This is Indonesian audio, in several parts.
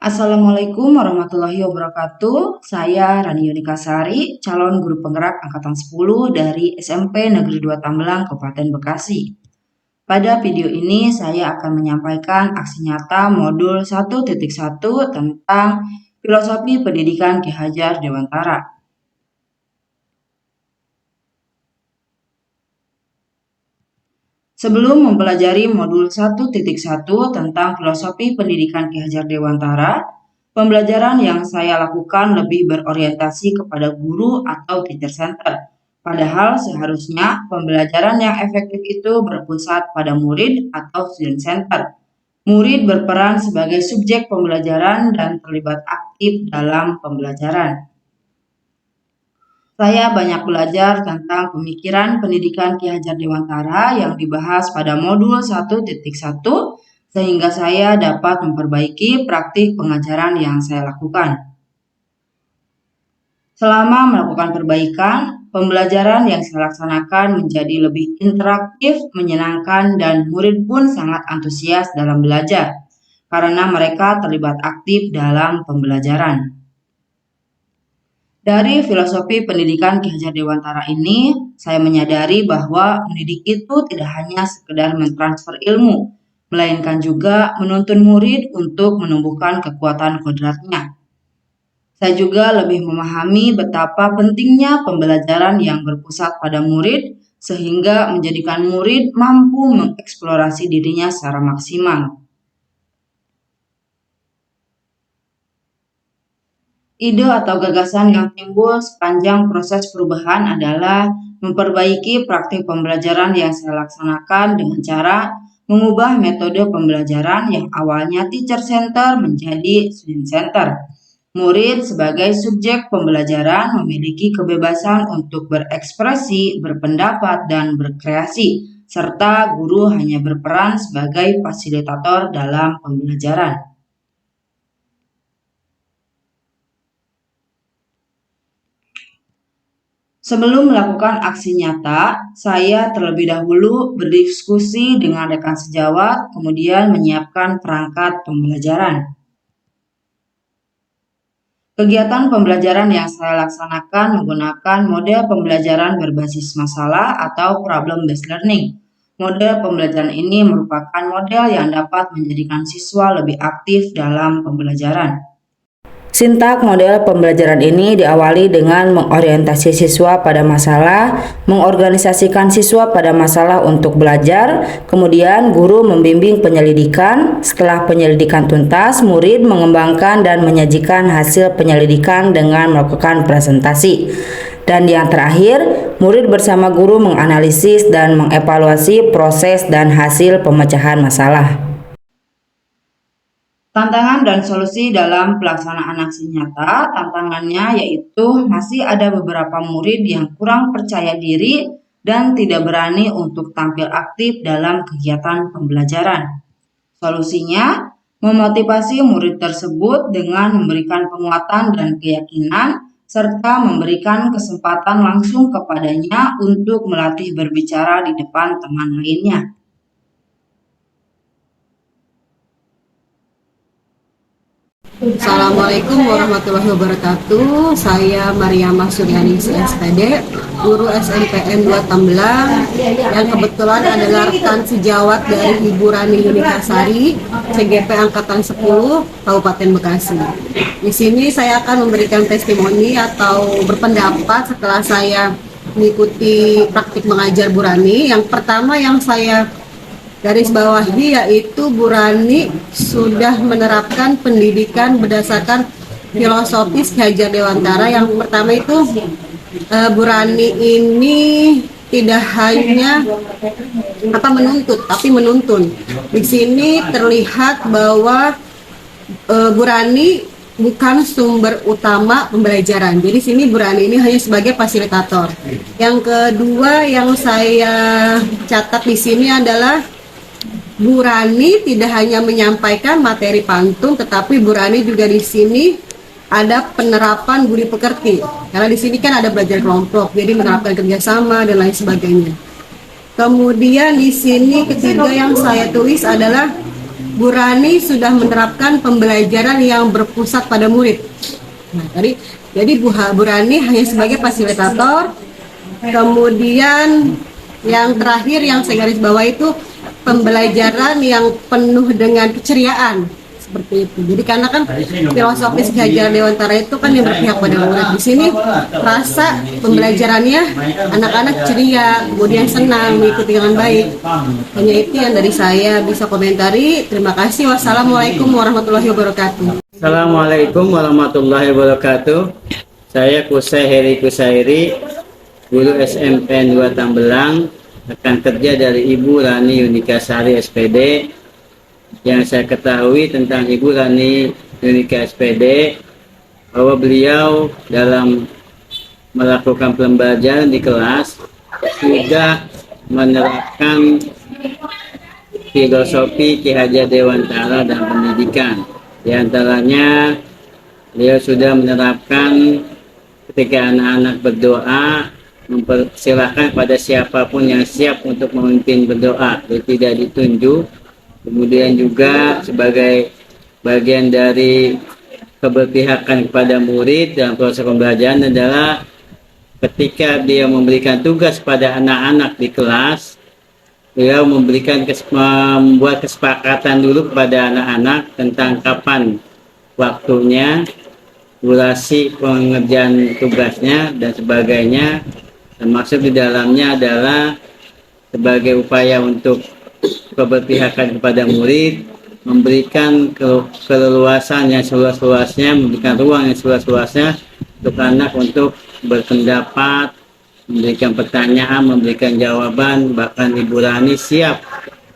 Assalamualaikum warahmatullahi wabarakatuh. Saya Rani Yunikasari, calon guru penggerak angkatan 10 dari SMP Negeri 2 Tambelang, Kabupaten Bekasi. Pada video ini saya akan menyampaikan aksi nyata modul 1.1 tentang filosofi pendidikan Ki Hajar Dewantara. Sebelum mempelajari modul 1.1 tentang filosofi pendidikan Ki Hajar Dewantara, pembelajaran yang saya lakukan lebih berorientasi kepada guru atau teacher center. Padahal seharusnya pembelajaran yang efektif itu berpusat pada murid atau student center. Murid berperan sebagai subjek pembelajaran dan terlibat aktif dalam pembelajaran. Saya banyak belajar tentang pemikiran pendidikan Ki Hajar Dewantara yang dibahas pada modul 1.1 sehingga saya dapat memperbaiki praktik pengajaran yang saya lakukan. Selama melakukan perbaikan, pembelajaran yang saya laksanakan menjadi lebih interaktif, menyenangkan, dan murid pun sangat antusias dalam belajar karena mereka terlibat aktif dalam pembelajaran. Dari filosofi pendidikan Ki Hajar Dewantara ini, saya menyadari bahwa mendidik itu tidak hanya sekedar mentransfer ilmu, melainkan juga menuntun murid untuk menumbuhkan kekuatan kodratnya. Saya juga lebih memahami betapa pentingnya pembelajaran yang berpusat pada murid, sehingga menjadikan murid mampu mengeksplorasi dirinya secara maksimal. Ide atau gagasan yang timbul sepanjang proses perubahan adalah memperbaiki praktik pembelajaran yang saya laksanakan dengan cara mengubah metode pembelajaran yang awalnya teacher center menjadi student center. Murid sebagai subjek pembelajaran memiliki kebebasan untuk berekspresi, berpendapat, dan berkreasi, serta guru hanya berperan sebagai fasilitator dalam pembelajaran. Sebelum melakukan aksi nyata, saya terlebih dahulu berdiskusi dengan rekan sejawat, kemudian menyiapkan perangkat pembelajaran. Kegiatan pembelajaran yang saya laksanakan menggunakan model pembelajaran berbasis masalah atau problem-based learning. Model pembelajaran ini merupakan model yang dapat menjadikan siswa lebih aktif dalam pembelajaran. Sintak model pembelajaran ini diawali dengan mengorientasi siswa pada masalah, mengorganisasikan siswa pada masalah untuk belajar, kemudian guru membimbing penyelidikan. Setelah penyelidikan tuntas, murid mengembangkan dan menyajikan hasil penyelidikan dengan melakukan presentasi. Dan yang terakhir, murid bersama guru menganalisis dan mengevaluasi proses dan hasil pemecahan masalah. Tantangan dan solusi dalam pelaksanaan aksi nyata, tantangannya yaitu masih ada beberapa murid yang kurang percaya diri dan tidak berani untuk tampil aktif dalam kegiatan pembelajaran. Solusinya, memotivasi murid tersebut dengan memberikan penguatan dan keyakinan, serta memberikan kesempatan langsung kepadanya untuk melatih berbicara di depan teman lainnya. Assalamualaikum warahmatullahi wabarakatuh. Saya Mariamah Suryani SPD, guru SMPN 2 Tambelang yang kebetulan adalah rekan sejawat dari Ibu Rani Yunikasari, CGP Angkatan 10 Kabupaten Bekasi. Di sini saya akan memberikan testimoni atau berpendapat setelah saya mengikuti praktik mengajar Bu Rani. Yang pertama yang saya garis bawahi yaitu Bu Rani sudah menerapkan pendidikan berdasarkan filosofis Ki Hajar Dewantara. Yang pertama itu Bu Rani ini tidak hanya menuntut, tapi menuntun. Di sini terlihat bahwa Bu Rani bukan sumber utama pembelajaran. Jadi sini Bu Rani ini hanya sebagai fasilitator. Yang kedua yang saya catat di sini adalah Bu Rani tidak hanya menyampaikan materi pantun, tetapi Bu Rani juga di sini ada penerapan budi pekerti. Karena di sini kan ada belajar kelompok, jadi menerapkan kerjasama dan lain sebagainya. Kemudian di sini ketiga yang saya tulis adalah Bu Rani sudah menerapkan pembelajaran yang berpusat pada murid. Nah, jadi Bu Rani hanya sebagai fasilitator. Kemudian yang terakhir yang saya garis bawah itu pembelajaran yang penuh dengan keceriaan, seperti itu. Jadi karena kan filosofis Ki Hajar Dewantara itu kan yang berpihak pada murid. Di sini rasa pembelajarannya anak-anak ceria, kemudian senang, mengikuti dengan baik. Hanya itu yang dari saya bisa komentari. Terima kasih. Wassalamualaikum warahmatullahi wabarakatuh. Assalamualaikum warahmatullahi wabarakatuh. Saya Kusai Heri Kusairi, guru SMPN 2 Tambelang, rekan kerja dari Ibu Rani Yunikasari SPD. Yang saya ketahui tentang Ibu Rani Yunika SPD, bahwa beliau dalam melakukan pembelajaran di kelas sudah menerapkan filosofi Ki Hajar Dewantara dan pendidikan. Di antaranya, beliau sudah menerapkan ketika anak-anak berdoa, mempersilahkan pada siapapun yang siap untuk memimpin berdoa, jadi tidak ditunjuk. Kemudian juga sebagai bagian dari keberpihakan kepada murid dalam proses pembelajaran adalah ketika dia memberikan tugas pada anak-anak di kelas, beliau membuat kesepakatan dulu kepada anak-anak tentang kapan waktunya, durasi pengerjaan tugasnya dan sebagainya. Termasuk di dalamnya adalah sebagai upaya untuk keberpihakan kepada murid, memberikan keleluasan yang seluas-luasnya, memberikan ruang yang seluas-luasnya untuk anak untuk berpendapat, memberikan pertanyaan, memberikan jawaban. Bahkan Ibu Rani siap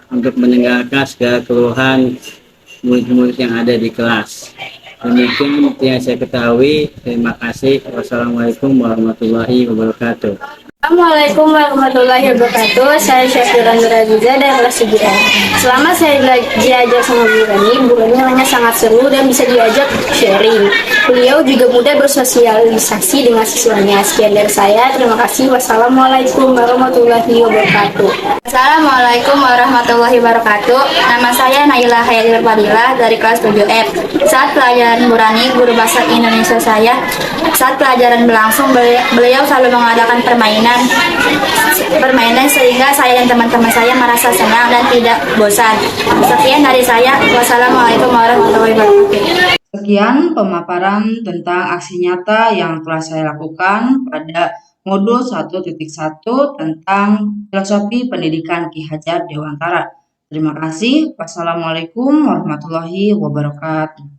untuk mendengarkan segala keluhan murid-murid yang ada di kelas. Demikian yang saya ketahui. Terima kasih. Wassalamualaikum warahmatullahi wabarakatuh. Assalamualaikum warahmatullahi wabarakatuh. Saya Syafira Nuraziza dari kelas 7M. Selama saya diajak sama Bu Rani hanya sangat seru dan bisa diajak sharing. Beliau juga mudah bersosialisasi dengan siswanya. Sekian dari saya. Terima kasih. Wassalamualaikum warahmatullahi wabarakatuh. Assalamualaikum warahmatullahi wabarakatuh. Nama saya Naila Hayati Fadila dari kelas 7F. Saat pelajaran Bu Rani, guru bahasa Indonesia saya, saat pelajaran berlangsung, beliau selalu mengadakan permainan sehingga saya dan teman-teman saya merasa senang dan tidak bosan. Sekian dari saya. Wassalamualaikum warahmatullahi wabarakatuh. Sekian pemaparan tentang aksi nyata yang telah saya lakukan pada modul 1.1 tentang filosofi pendidikan Ki Hajar Dewantara. Terima kasih. Wassalamualaikum warahmatullahi wabarakatuh.